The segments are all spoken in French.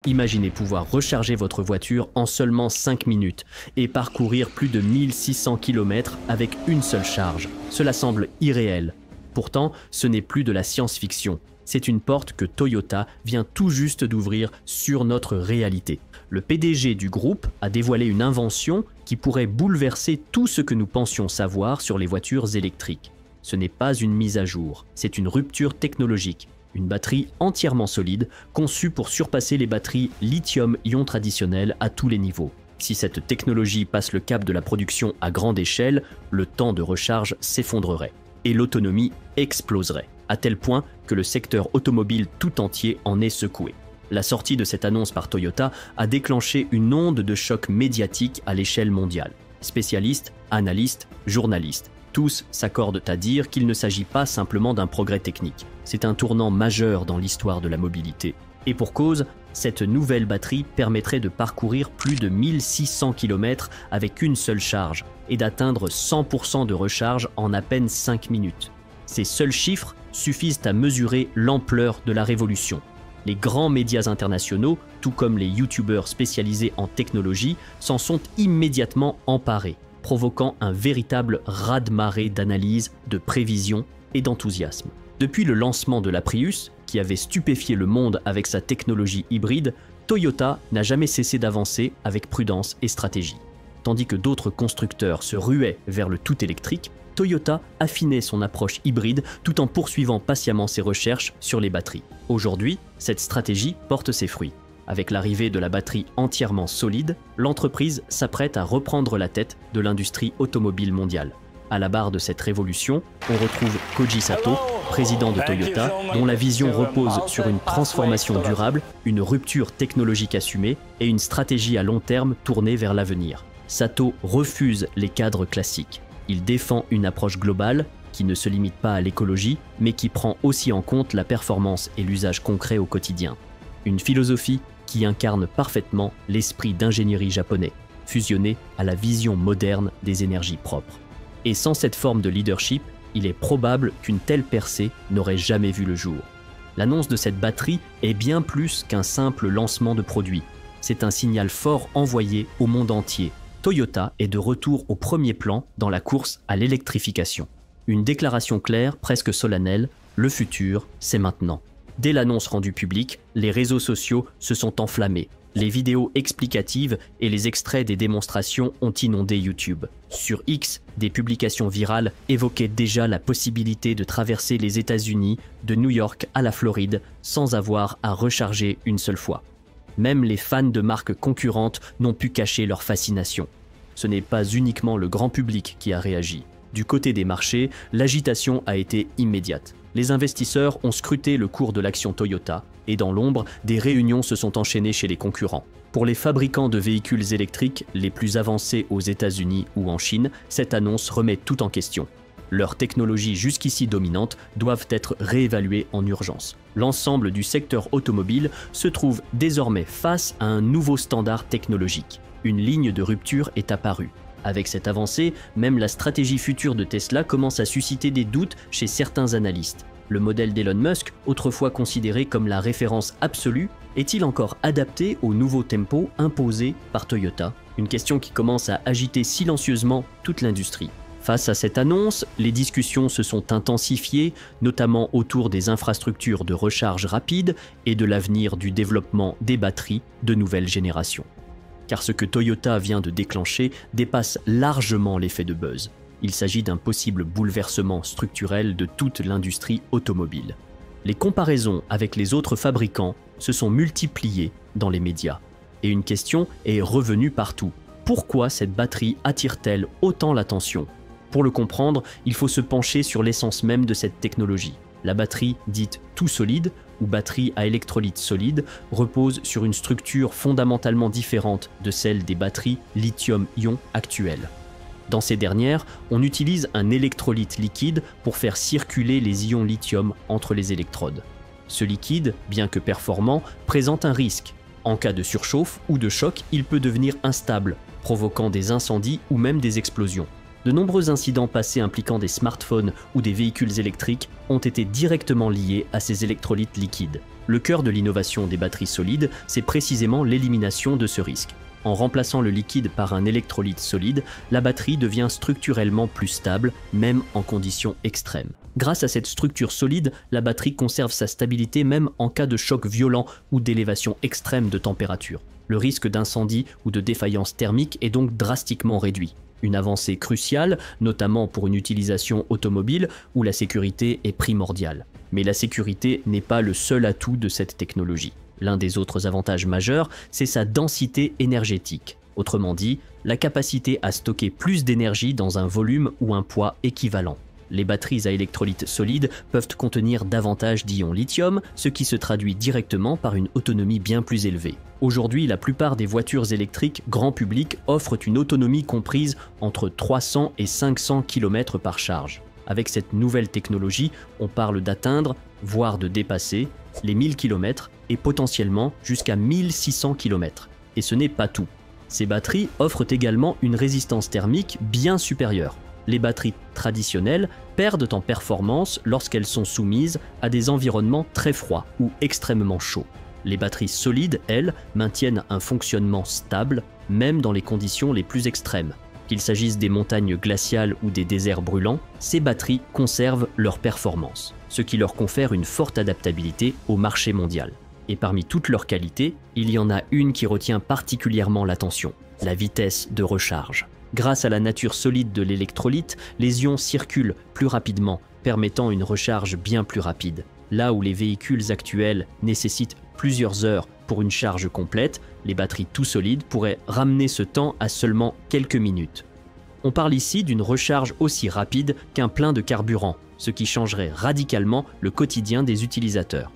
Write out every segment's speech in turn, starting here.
Imaginez pouvoir recharger votre voiture en seulement 5 minutes et parcourir plus de 1600 km avec une seule charge. Cela semble irréel. Pourtant, ce n'est plus de la science-fiction. C'est une porte que Toyota vient tout juste d'ouvrir sur notre réalité. Le PDG du groupe a dévoilé une invention qui pourrait bouleverser tout ce que nous pensions savoir sur les voitures électriques. Ce n'est pas une mise à jour, c'est une rupture technologique. Une batterie entièrement solide, conçue pour surpasser les batteries lithium-ion traditionnelles à tous les niveaux. Si cette technologie passe le cap de la production à grande échelle, le temps de recharge s'effondrerait et l'autonomie exploserait, à tel point que le secteur automobile tout entier en est secoué. La sortie de cette annonce par Toyota a déclenché une onde de choc médiatique à l'échelle mondiale. Spécialistes, analystes, journalistes, tous s'accordent à dire qu'il ne s'agit pas simplement d'un progrès technique. C'est un tournant majeur dans l'histoire de la mobilité. Et pour cause, cette nouvelle batterie permettrait de parcourir plus de 1600 km avec une seule charge et d'atteindre 100% de recharge en à peine 5 minutes. Ces seuls chiffres suffisent à mesurer l'ampleur de la révolution. Les grands médias internationaux, tout comme les youtubeurs spécialisés en technologie, s'en sont immédiatement emparés, provoquant un véritable raz-de-marée d'analyse, de prévision et d'enthousiasme. Depuis le lancement de la Prius, qui avait stupéfié le monde avec sa technologie hybride, Toyota n'a jamais cessé d'avancer avec prudence et stratégie. Tandis que d'autres constructeurs se ruaient vers le tout électrique, Toyota affinait son approche hybride tout en poursuivant patiemment ses recherches sur les batteries. Aujourd'hui, cette stratégie porte ses fruits. Avec l'arrivée de la batterie entièrement solide, l'entreprise s'apprête à reprendre la tête de l'industrie automobile mondiale. À la barre de cette révolution, on retrouve Koji Sato, président de Toyota, dont la vision repose sur une transformation durable, une rupture technologique assumée et une stratégie à long terme tournée vers l'avenir. Sato refuse les cadres classiques. Il défend une approche globale qui ne se limite pas à l'écologie, mais qui prend aussi en compte la performance et l'usage concret au quotidien. Une philosophie qui incarne parfaitement l'esprit d'ingénierie japonais, fusionné à la vision moderne des énergies propres. Et sans cette forme de leadership, il est probable qu'une telle percée n'aurait jamais vu le jour. L'annonce de cette batterie est bien plus qu'un simple lancement de produit. C'est un signal fort envoyé au monde entier. Toyota est de retour au premier plan dans la course à l'électrification. Une déclaration claire, presque solennelle, le futur, c'est maintenant. Dès l'annonce rendue publique, les réseaux sociaux se sont enflammés. Les vidéos explicatives et les extraits des démonstrations ont inondé YouTube. Sur X, des publications virales évoquaient déjà la possibilité de traverser les États-Unis, de New York à la Floride, sans avoir à recharger une seule fois. Même les fans de marques concurrentes n'ont pu cacher leur fascination. Ce n'est pas uniquement le grand public qui a réagi. Du côté des marchés, l'agitation a été immédiate. Les investisseurs ont scruté le cours de l'action Toyota et dans l'ombre, des réunions se sont enchaînées chez les concurrents. Pour les fabricants de véhicules électriques les plus avancés aux États-Unis ou en Chine, cette annonce remet tout en question. Leurs technologies jusqu'ici dominantes doivent être réévaluées en urgence. L'ensemble du secteur automobile se trouve désormais face à un nouveau standard technologique. Une ligne de rupture est apparue. Avec cette avancée, même la stratégie future de Tesla commence à susciter des doutes chez certains analystes. Le modèle d'Elon Musk, autrefois considéré comme la référence absolue, est-il encore adapté au nouveau tempo imposé par Toyota? Une question qui commence à agiter silencieusement toute l'industrie. Face à cette annonce, les discussions se sont intensifiées, notamment autour des infrastructures de recharge rapide et de l'avenir du développement des batteries de nouvelle génération. Car ce que Toyota vient de déclencher dépasse largement l'effet de buzz. Il s'agit d'un possible bouleversement structurel de toute l'industrie automobile. Les comparaisons avec les autres fabricants se sont multipliées dans les médias. Et une question est revenue partout. Pourquoi cette batterie attire-t-elle autant l'attention? Pour le comprendre, il faut se pencher sur l'essence même de cette technologie. La batterie dite tout solide, ou batterie à électrolyte solide, repose sur une structure fondamentalement différente de celle des batteries lithium-ion actuelles. Dans ces dernières, on utilise un électrolyte liquide pour faire circuler les ions lithium entre les électrodes. Ce liquide, bien que performant, présente un risque. En cas de surchauffe ou de choc, il peut devenir instable, provoquant des incendies ou même des explosions. De nombreux incidents passés impliquant des smartphones ou des véhicules électriques ont été directement liés à ces électrolytes liquides. Le cœur de l'innovation des batteries solides, c'est précisément l'élimination de ce risque. En remplaçant le liquide par un électrolyte solide, la batterie devient structurellement plus stable, même en conditions extrêmes. Grâce à cette structure solide, la batterie conserve sa stabilité même en cas de choc violent ou d'élévation extrême de température. Le risque d'incendie ou de défaillance thermique est donc drastiquement réduit. Une avancée cruciale, notamment pour une utilisation automobile où la sécurité est primordiale. Mais la sécurité n'est pas le seul atout de cette technologie. L'un des autres avantages majeurs, c'est sa densité énergétique. Autrement dit, la capacité à stocker plus d'énergie dans un volume ou un poids équivalent. Les batteries à électrolyte solide peuvent contenir davantage d'ions lithium, ce qui se traduit directement par une autonomie bien plus élevée. Aujourd'hui, la plupart des voitures électriques grand public offrent une autonomie comprise entre 300 et 500 km par charge. Avec cette nouvelle technologie, on parle d'atteindre, voire de dépasser, les 1000 km et potentiellement jusqu'à 1600 km. Et ce n'est pas tout. Ces batteries offrent également une résistance thermique bien supérieure. Les batteries traditionnelles perdent en performance lorsqu'elles sont soumises à des environnements très froids ou extrêmement chauds. Les batteries solides, elles, maintiennent un fonctionnement stable, même dans les conditions les plus extrêmes. Qu'il s'agisse des montagnes glaciales ou des déserts brûlants, ces batteries conservent leur performance, ce qui leur confère une forte adaptabilité au marché mondial. Et parmi toutes leurs qualités, il y en a une qui retient particulièrement l'attention, la vitesse de recharge. Grâce à la nature solide de l'électrolyte, les ions circulent plus rapidement, permettant une recharge bien plus rapide. Là où les véhicules actuels nécessitent plusieurs heures pour une charge complète, les batteries tout solides pourraient ramener ce temps à seulement quelques minutes. On parle ici d'une recharge aussi rapide qu'un plein de carburant, ce qui changerait radicalement le quotidien des utilisateurs.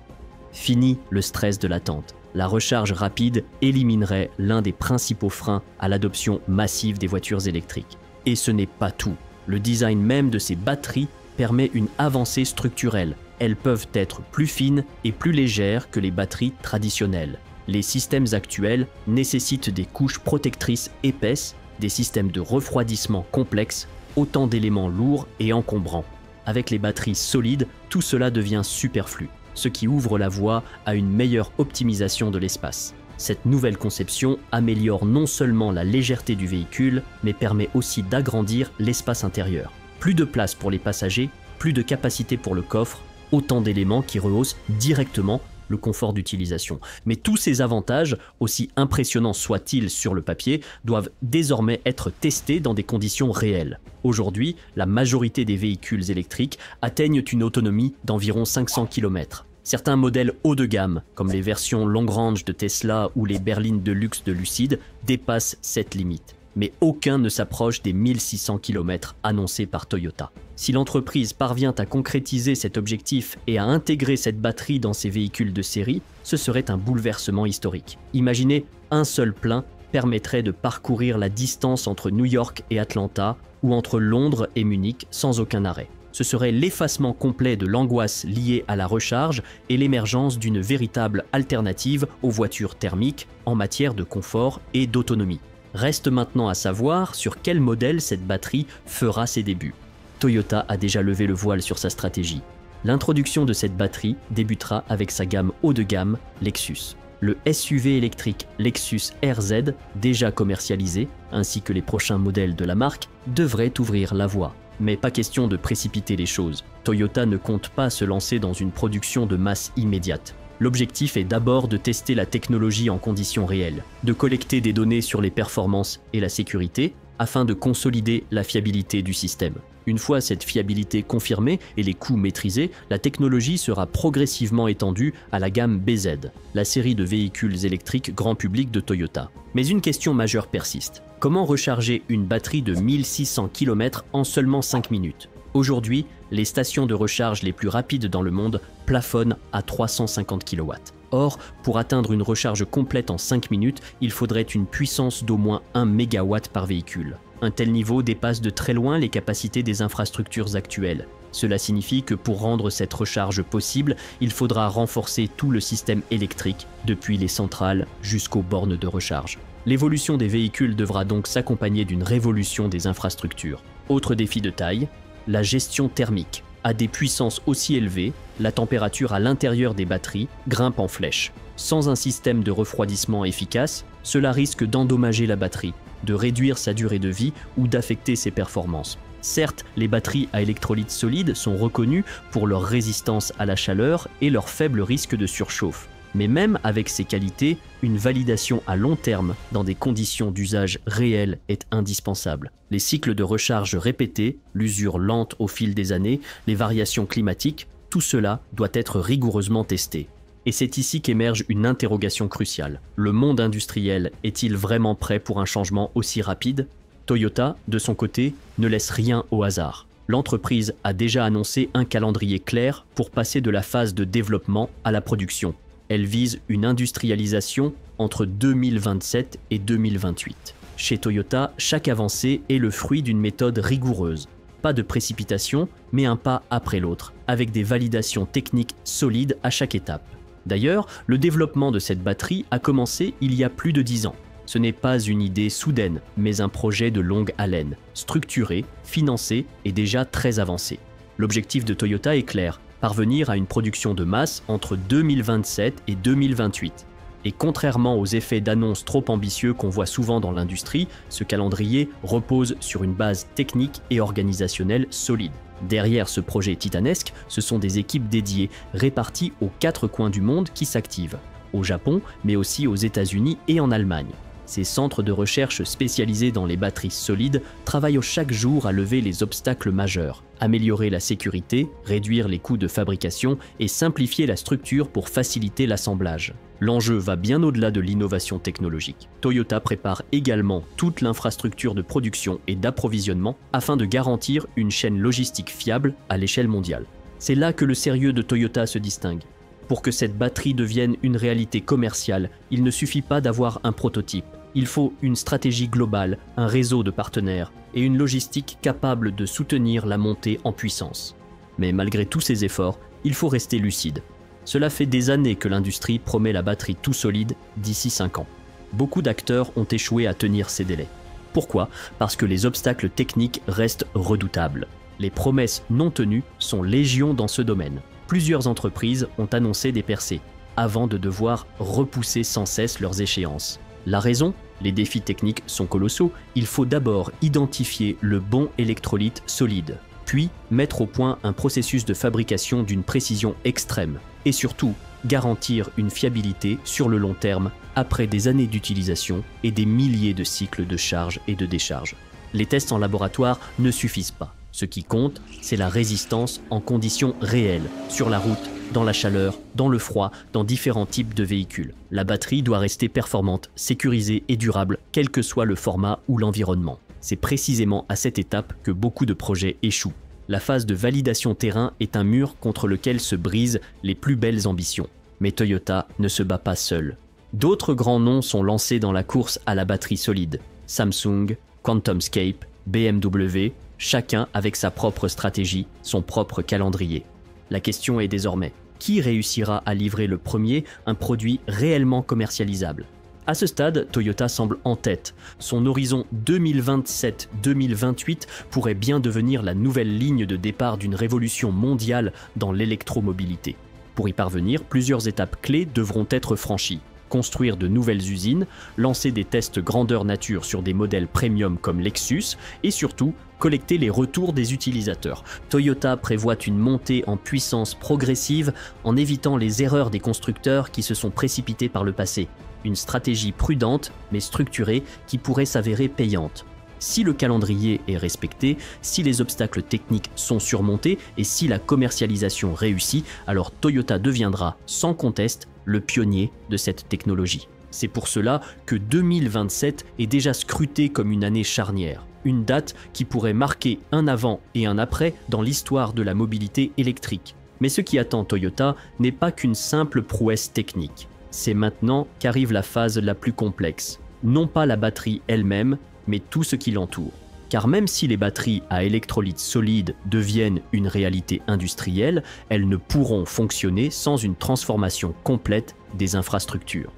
Fini le stress de l'attente. La recharge rapide éliminerait l'un des principaux freins à l'adoption massive des voitures électriques. Et ce n'est pas tout. Le design même de ces batteries permet une avancée structurelle. Elles peuvent être plus fines et plus légères que les batteries traditionnelles. Les systèmes actuels nécessitent des couches protectrices épaisses, des systèmes de refroidissement complexes, autant d'éléments lourds et encombrants. Avec les batteries solides, tout cela devient superflu, ce qui ouvre la voie à une meilleure optimisation de l'espace. Cette nouvelle conception améliore non seulement la légèreté du véhicule, mais permet aussi d'agrandir l'espace intérieur. Plus de place pour les passagers, plus de capacité pour le coffre, autant d'éléments qui rehaussent directement le confort d'utilisation. Mais tous ces avantages, aussi impressionnants soient-ils sur le papier, doivent désormais être testés dans des conditions réelles. Aujourd'hui, la majorité des véhicules électriques atteignent une autonomie d'environ 500 km. Certains modèles haut de gamme, comme les versions long range de Tesla ou les berlines de luxe de Lucid, dépassent cette limite. Mais aucun ne s'approche des 1600 km annoncés par Toyota. Si l'entreprise parvient à concrétiser cet objectif et à intégrer cette batterie dans ses véhicules de série, ce serait un bouleversement historique. Imaginez, un seul plein permettrait de parcourir la distance entre New York et Atlanta ou entre Londres et Munich sans aucun arrêt. Ce serait l'effacement complet de l'angoisse liée à la recharge et l'émergence d'une véritable alternative aux voitures thermiques en matière de confort et d'autonomie. Reste maintenant à savoir sur quel modèle cette batterie fera ses débuts. Toyota a déjà levé le voile sur sa stratégie. L'introduction de cette batterie débutera avec sa gamme haut de gamme Lexus. Le SUV électrique Lexus RZ, déjà commercialisé, ainsi que les prochains modèles de la marque, devraient ouvrir la voie. Mais pas question de précipiter les choses. Toyota ne compte pas se lancer dans une production de masse immédiate. L'objectif est d'abord de tester la technologie en conditions réelles, de collecter des données sur les performances et la sécurité, afin de consolider la fiabilité du système. Une fois cette fiabilité confirmée et les coûts maîtrisés, la technologie sera progressivement étendue à la gamme BZ, la série de véhicules électriques grand public de Toyota. Mais une question majeure persiste. Comment recharger une batterie de 1600 km en seulement 5 minutes ? Aujourd'hui, les stations de recharge les plus rapides dans le monde plafonnent à 350 kW. Or, pour atteindre une recharge complète en 5 minutes, il faudrait une puissance d'au moins 1 MW par véhicule. Un tel niveau dépasse de très loin les capacités des infrastructures actuelles. Cela signifie que pour rendre cette recharge possible, il faudra renforcer tout le système électrique, depuis les centrales jusqu'aux bornes de recharge. L'évolution des véhicules devra donc s'accompagner d'une révolution des infrastructures. Autre défi de taille, la gestion thermique. À des puissances aussi élevées, la température à l'intérieur des batteries grimpe en flèche. Sans un système de refroidissement efficace, cela risque d'endommager la batterie, de réduire sa durée de vie ou d'affecter ses performances. Certes, les batteries à électrolyte solide sont reconnues pour leur résistance à la chaleur et leur faible risque de surchauffe. Mais même avec ces qualités, une validation à long terme dans des conditions d'usage réelles est indispensable. Les cycles de recharge répétés, l'usure lente au fil des années, les variations climatiques, tout cela doit être rigoureusement testé. Et c'est ici qu'émerge une interrogation cruciale. Le monde industriel est-il vraiment prêt pour un changement aussi rapide ? Toyota, de son côté, ne laisse rien au hasard. L'entreprise a déjà annoncé un calendrier clair pour passer de la phase de développement à la production. Elle vise une industrialisation entre 2027 et 2028. Chez Toyota, chaque avancée est le fruit d'une méthode rigoureuse. Pas de précipitation, mais un pas après l'autre, avec des validations techniques solides à chaque étape. D'ailleurs, le développement de cette batterie a commencé il y a plus de 10 ans. Ce n'est pas une idée soudaine, mais un projet de longue haleine, structuré, financé et déjà très avancé. L'objectif de Toyota est clair, parvenir à une production de masse entre 2027 et 2028. Et contrairement aux effets d'annonce trop ambitieux qu'on voit souvent dans l'industrie, ce calendrier repose sur une base technique et organisationnelle solide. Derrière ce projet titanesque, ce sont des équipes dédiées, réparties aux 4 coins du monde qui s'activent. Au Japon, mais aussi aux États-Unis et en Allemagne. Ces centres de recherche spécialisés dans les batteries solides travaillent chaque jour à lever les obstacles majeurs, améliorer la sécurité, réduire les coûts de fabrication et simplifier la structure pour faciliter l'assemblage. L'enjeu va bien au-delà de l'innovation technologique. Toyota prépare également toute l'infrastructure de production et d'approvisionnement afin de garantir une chaîne logistique fiable à l'échelle mondiale. C'est là que le sérieux de Toyota se distingue. Pour que cette batterie devienne une réalité commerciale, il ne suffit pas d'avoir un prototype. Il faut une stratégie globale, un réseau de partenaires et une logistique capable de soutenir la montée en puissance. Mais malgré tous ces efforts, il faut rester lucide. Cela fait des années que l'industrie promet la batterie tout solide d'ici 5 ans. Beaucoup d'acteurs ont échoué à tenir ces délais. Pourquoi ? Parce que les obstacles techniques restent redoutables. Les promesses non tenues sont légion dans ce domaine. Plusieurs entreprises ont annoncé des percées, avant de devoir repousser sans cesse leurs échéances. La raison ? Les défis techniques sont colossaux. Il faut d'abord identifier le bon électrolyte solide, puis mettre au point un processus de fabrication d'une précision extrême, et surtout garantir une fiabilité sur le long terme après des années d'utilisation et des milliers de cycles de charge et de décharge. Les tests en laboratoire ne suffisent pas. Ce qui compte, c'est la résistance en conditions réelles, sur la route, dans la chaleur, dans le froid, dans différents types de véhicules. La batterie doit rester performante, sécurisée et durable, quel que soit le format ou l'environnement. C'est précisément à cette étape que beaucoup de projets échouent. La phase de validation terrain est un mur contre lequel se brisent les plus belles ambitions. Mais Toyota ne se bat pas seul. D'autres grands noms sont lancés dans la course à la batterie solide. Samsung, QuantumScape, BMW, chacun avec sa propre stratégie, son propre calendrier. La question est désormais, qui réussira à livrer le premier un produit réellement commercialisable ? À ce stade, Toyota semble en tête. Son horizon 2027-2028 pourrait bien devenir la nouvelle ligne de départ d'une révolution mondiale dans l'électromobilité. Pour y parvenir, plusieurs étapes clés devront être franchies. Construire de nouvelles usines, lancer des tests grandeur nature sur des modèles premium comme Lexus et surtout collecter les retours des utilisateurs. Toyota prévoit une montée en puissance progressive en évitant les erreurs des constructeurs qui se sont précipités par le passé. Une stratégie prudente mais structurée qui pourrait s'avérer payante. Si le calendrier est respecté, si les obstacles techniques sont surmontés et si la commercialisation réussit, alors Toyota deviendra, sans conteste, le pionnier de cette technologie. C'est pour cela que 2027 est déjà scruté comme une année charnière, une date qui pourrait marquer un avant et un après dans l'histoire de la mobilité électrique. Mais ce qui attend Toyota n'est pas qu'une simple prouesse technique. C'est maintenant qu'arrive la phase la plus complexe. Non pas la batterie elle-même, mais tout ce qui l'entoure. Car même si les batteries à électrolyte solide deviennent une réalité industrielle, elles ne pourront fonctionner sans une transformation complète des infrastructures.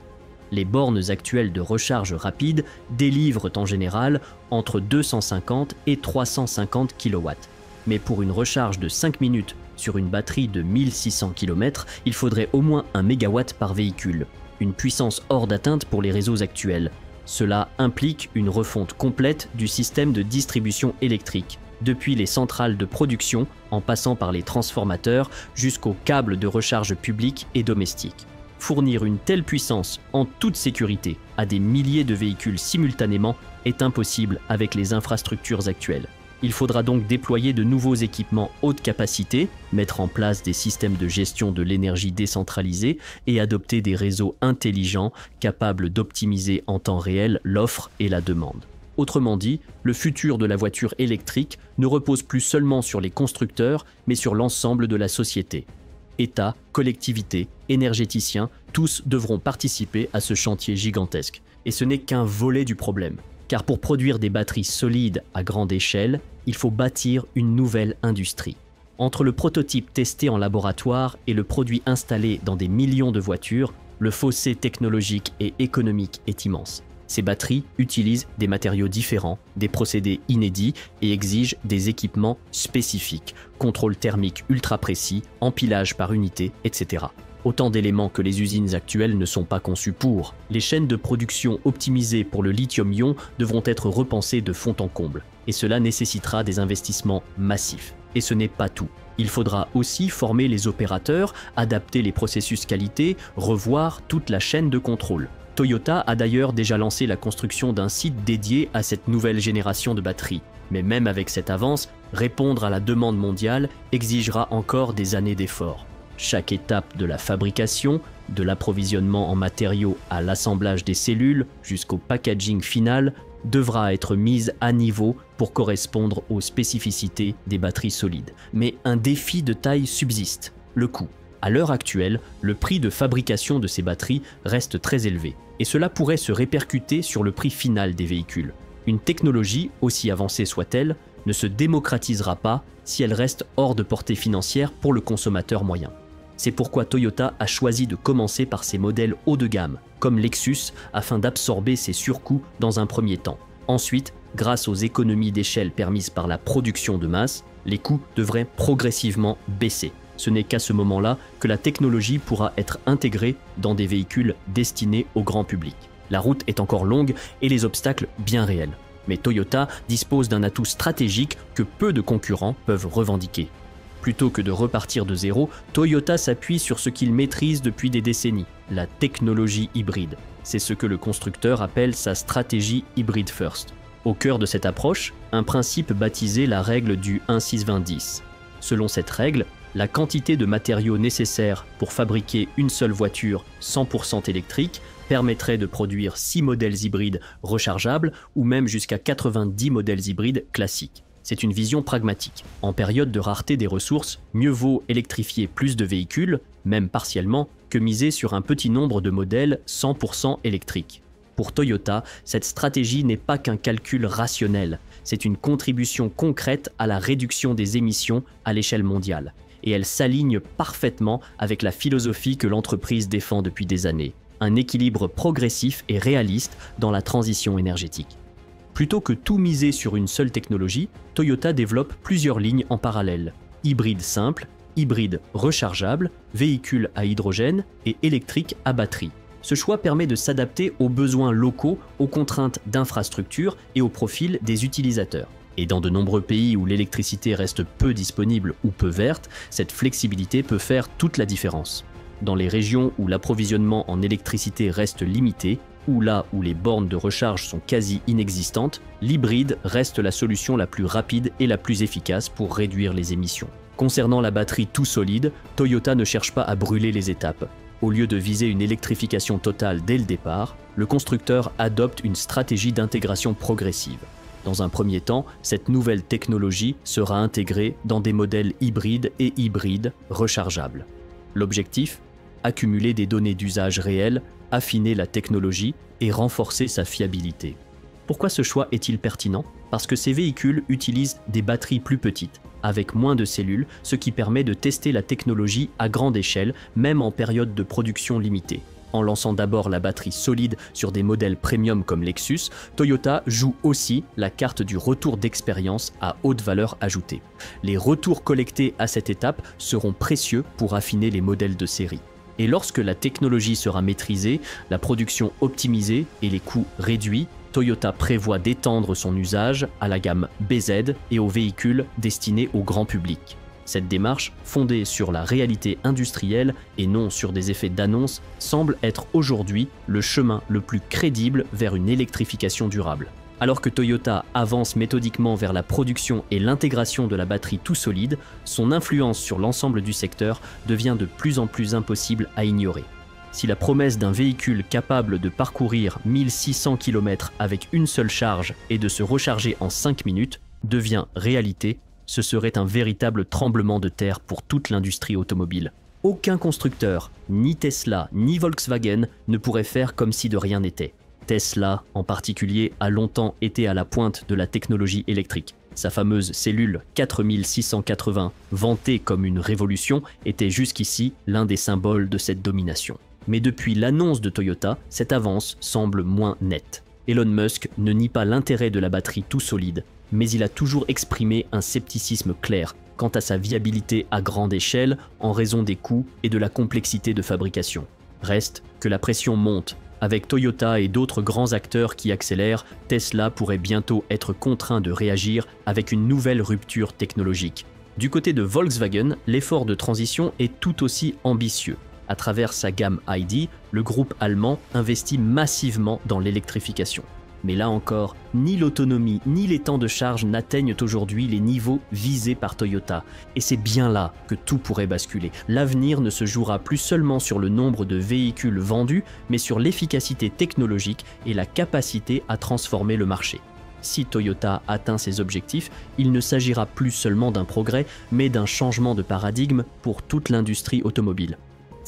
Les bornes actuelles de recharge rapide délivrent en général entre 250 et 350 kW. Mais pour une recharge de 5 minutes sur une batterie de 1600 km, il faudrait au moins 1 MW par véhicule, une puissance hors d'atteinte pour les réseaux actuels. Cela implique une refonte complète du système de distribution électrique, depuis les centrales de production en passant par les transformateurs jusqu'aux câbles de recharge publics et domestiques. Fournir une telle puissance en toute sécurité à des milliers de véhicules simultanément est impossible avec les infrastructures actuelles. Il faudra donc déployer de nouveaux équipements haute capacité, mettre en place des systèmes de gestion de l'énergie décentralisés et adopter des réseaux intelligents capables d'optimiser en temps réel l'offre et la demande. Autrement dit, le futur de la voiture électrique ne repose plus seulement sur les constructeurs, mais sur l'ensemble de la société. États, collectivités, énergéticiens, tous devront participer à ce chantier gigantesque. Et ce n'est qu'un volet du problème. Car pour produire des batteries solides à grande échelle, il faut bâtir une nouvelle industrie. Entre le prototype testé en laboratoire et le produit installé dans des millions de voitures, le fossé technologique et économique est immense. Ces batteries utilisent des matériaux différents, des procédés inédits et exigent des équipements spécifiques, contrôle thermique ultra précis, empilage par unité, etc. Autant d'éléments que les usines actuelles ne sont pas conçues pour. Les chaînes de production optimisées pour le lithium-ion devront être repensées de fond en comble, et cela nécessitera des investissements massifs. Et ce n'est pas tout. Il faudra aussi former les opérateurs, adapter les processus qualité, revoir toute la chaîne de contrôle. Toyota a d'ailleurs déjà lancé la construction d'un site dédié à cette nouvelle génération de batteries. Mais même avec cette avance, répondre à la demande mondiale exigera encore des années d'efforts. Chaque étape de la fabrication, de l'approvisionnement en matériaux à l'assemblage des cellules jusqu'au packaging final, devra être mise à niveau pour correspondre aux spécificités des batteries solides. Mais un défi de taille subsiste, le coût. À l'heure actuelle, le prix de fabrication de ces batteries reste très élevé, et cela pourrait se répercuter sur le prix final des véhicules. Une technologie, aussi avancée soit-elle, ne se démocratisera pas si elle reste hors de portée financière pour le consommateur moyen. C'est pourquoi Toyota a choisi de commencer par ses modèles haut de gamme, comme Lexus, afin d'absorber ces surcoûts dans un premier temps. Ensuite, grâce aux économies d'échelle permises par la production de masse, les coûts devraient progressivement baisser. Ce n'est qu'à ce moment-là que la technologie pourra être intégrée dans des véhicules destinés au grand public. La route est encore longue et les obstacles bien réels. Mais Toyota dispose d'un atout stratégique que peu de concurrents peuvent revendiquer. Plutôt que de repartir de zéro, Toyota s'appuie sur ce qu'il maîtrise depuis des décennies, la technologie hybride. C'est ce que le constructeur appelle sa stratégie Hybrid First. Au cœur de cette approche, un principe baptisé la règle du 1-6-20-10. Selon cette règle, la quantité de matériaux nécessaires pour fabriquer une seule voiture 100% électrique permettrait de produire 6 modèles hybrides rechargeables ou même jusqu'à 90 modèles hybrides classiques. C'est une vision pragmatique. En période de rareté des ressources, mieux vaut électrifier plus de véhicules, même partiellement, que miser sur un petit nombre de modèles 100% électriques. Pour Toyota, cette stratégie n'est pas qu'un calcul rationnel, c'est une contribution concrète à la réduction des émissions à l'échelle mondiale. Et elle s'aligne parfaitement avec la philosophie que l'entreprise défend depuis des années. Un équilibre progressif et réaliste dans la transition énergétique. Plutôt que tout miser sur une seule technologie, Toyota développe plusieurs lignes en parallèle. Hybride simple, hybride rechargeable, véhicule à hydrogène et électrique à batterie. Ce choix permet de s'adapter aux besoins locaux, aux contraintes d'infrastructure et au profil des utilisateurs. Et dans de nombreux pays où l'électricité reste peu disponible ou peu verte, cette flexibilité peut faire toute la différence. Dans les régions où l'approvisionnement en électricité reste limité, ou là où les bornes de recharge sont quasi inexistantes, l'hybride reste la solution la plus rapide et la plus efficace pour réduire les émissions. Concernant la batterie tout solide, Toyota ne cherche pas à brûler les étapes. Au lieu de viser une électrification totale dès le départ, le constructeur adopte une stratégie d'intégration progressive. Dans un premier temps, cette nouvelle technologie sera intégrée dans des modèles hybrides et hybrides rechargeables. L'objectif ? Accumuler des données d'usage réels, affiner la technologie et renforcer sa fiabilité. Pourquoi ce choix est-il pertinent ? Parce que ces véhicules utilisent des batteries plus petites, avec moins de cellules, ce qui permet de tester la technologie à grande échelle, même en période de production limitée. En lançant d'abord la batterie solide sur des modèles premium comme Lexus, Toyota joue aussi la carte du retour d'expérience à haute valeur ajoutée. Les retours collectés à cette étape seront précieux pour affiner les modèles de série. Et lorsque la technologie sera maîtrisée, la production optimisée et les coûts réduits, Toyota prévoit d'étendre son usage à la gamme BZ et aux véhicules destinés au grand public. Cette démarche, fondée sur la réalité industrielle et non sur des effets d'annonce, semble être aujourd'hui le chemin le plus crédible vers une électrification durable. Alors que Toyota avance méthodiquement vers la production et l'intégration de la batterie tout solide, son influence sur l'ensemble du secteur devient de plus en plus impossible à ignorer. Si la promesse d'un véhicule capable de parcourir 1600 km avec une seule charge et de se recharger en 5 minutes devient réalité, ce serait un véritable tremblement de terre pour toute l'industrie automobile. Aucun constructeur, ni Tesla, ni Volkswagen, ne pourrait faire comme si de rien n'était. Tesla, en particulier, a longtemps été à la pointe de la technologie électrique. Sa fameuse cellule 4680, vantée comme une révolution, était jusqu'ici l'un des symboles de cette domination. Mais depuis l'annonce de Toyota, cette avance semble moins nette. Elon Musk ne nie pas l'intérêt de la batterie tout solide, mais il a toujours exprimé un scepticisme clair quant à sa viabilité à grande échelle en raison des coûts et de la complexité de fabrication. Reste que la pression monte. Avec Toyota et d'autres grands acteurs qui accélèrent, Tesla pourrait bientôt être contraint de réagir avec une nouvelle rupture technologique. Du côté de Volkswagen, l'effort de transition est tout aussi ambitieux. À travers sa gamme ID, le groupe allemand investit massivement dans l'électrification. Mais là encore, ni l'autonomie ni les temps de charge n'atteignent aujourd'hui les niveaux visés par Toyota. Et c'est bien là que tout pourrait basculer. L'avenir ne se jouera plus seulement sur le nombre de véhicules vendus, mais sur l'efficacité technologique et la capacité à transformer le marché. Si Toyota atteint ses objectifs, il ne s'agira plus seulement d'un progrès, mais d'un changement de paradigme pour toute l'industrie automobile.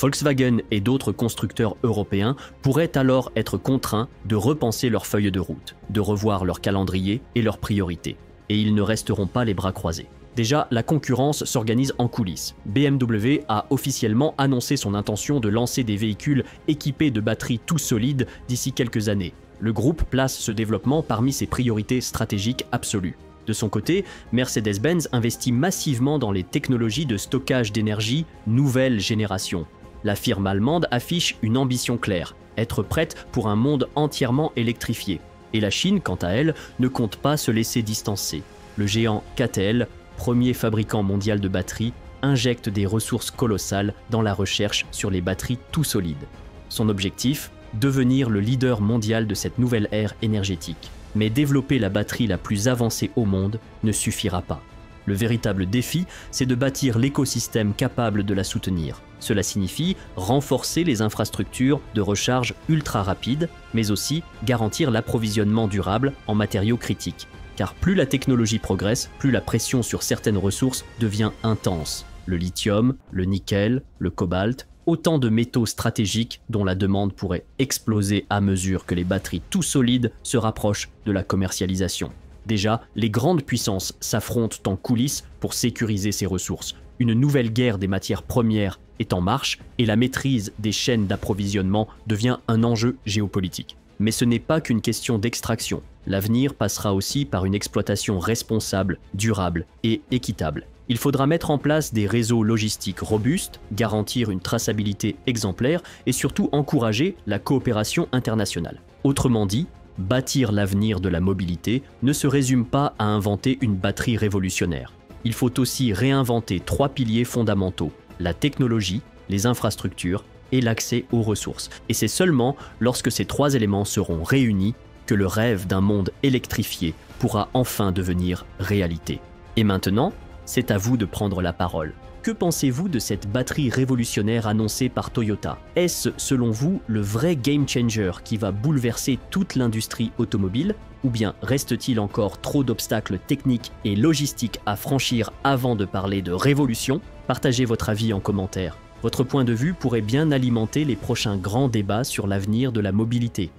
Volkswagen et d'autres constructeurs européens pourraient alors être contraints de repenser leur feuille de route, de revoir leur calendrier et leurs priorités. Et ils ne resteront pas les bras croisés. Déjà, la concurrence s'organise en coulisses. BMW a officiellement annoncé son intention de lancer des véhicules équipés de batteries tout solides d'ici quelques années. Le groupe place ce développement parmi ses priorités stratégiques absolues. De son côté, Mercedes-Benz investit massivement dans les technologies de stockage d'énergie nouvelle génération. La firme allemande affiche une ambition claire, être prête pour un monde entièrement électrifié. Et la Chine, quant à elle, ne compte pas se laisser distancer. Le géant CATL, premier fabricant mondial de batteries, injecte des ressources colossales dans la recherche sur les batteries tout solides. Son objectif, devenir le leader mondial de cette nouvelle ère énergétique. Mais développer la batterie la plus avancée au monde ne suffira pas. Le véritable défi, c'est de bâtir l'écosystème capable de la soutenir. Cela signifie renforcer les infrastructures de recharge ultra rapides, mais aussi garantir l'approvisionnement durable en matériaux critiques. Car plus la technologie progresse, plus la pression sur certaines ressources devient intense. Le lithium, le nickel, le cobalt, autant de métaux stratégiques dont la demande pourrait exploser à mesure que les batteries tout solides se rapprochent de la commercialisation. Déjà, les grandes puissances s'affrontent en coulisses pour sécuriser ces ressources. Une nouvelle guerre des matières premières est en marche et la maîtrise des chaînes d'approvisionnement devient un enjeu géopolitique. Mais ce n'est pas qu'une question d'extraction. L'avenir passera aussi par une exploitation responsable, durable et équitable. Il faudra mettre en place des réseaux logistiques robustes, garantir une traçabilité exemplaire et surtout encourager la coopération internationale. Autrement dit, bâtir l'avenir de la mobilité ne se résume pas à inventer une batterie révolutionnaire. Il faut aussi réinventer 3 piliers fondamentaux, la technologie, les infrastructures et l'accès aux ressources. Et c'est seulement lorsque ces 3 éléments seront réunis que le rêve d'un monde électrifié pourra enfin devenir réalité. Et maintenant, c'est à vous de prendre la parole. Que pensez-vous de cette batterie révolutionnaire annoncée par Toyota? Est-ce, selon vous, le vrai game changer qui va bouleverser toute l'industrie automobile? Ou bien reste-t-il encore trop d'obstacles techniques et logistiques à franchir avant de parler de révolution? Partagez votre avis en commentaire. Votre point de vue pourrait bien alimenter les prochains grands débats sur l'avenir de la mobilité.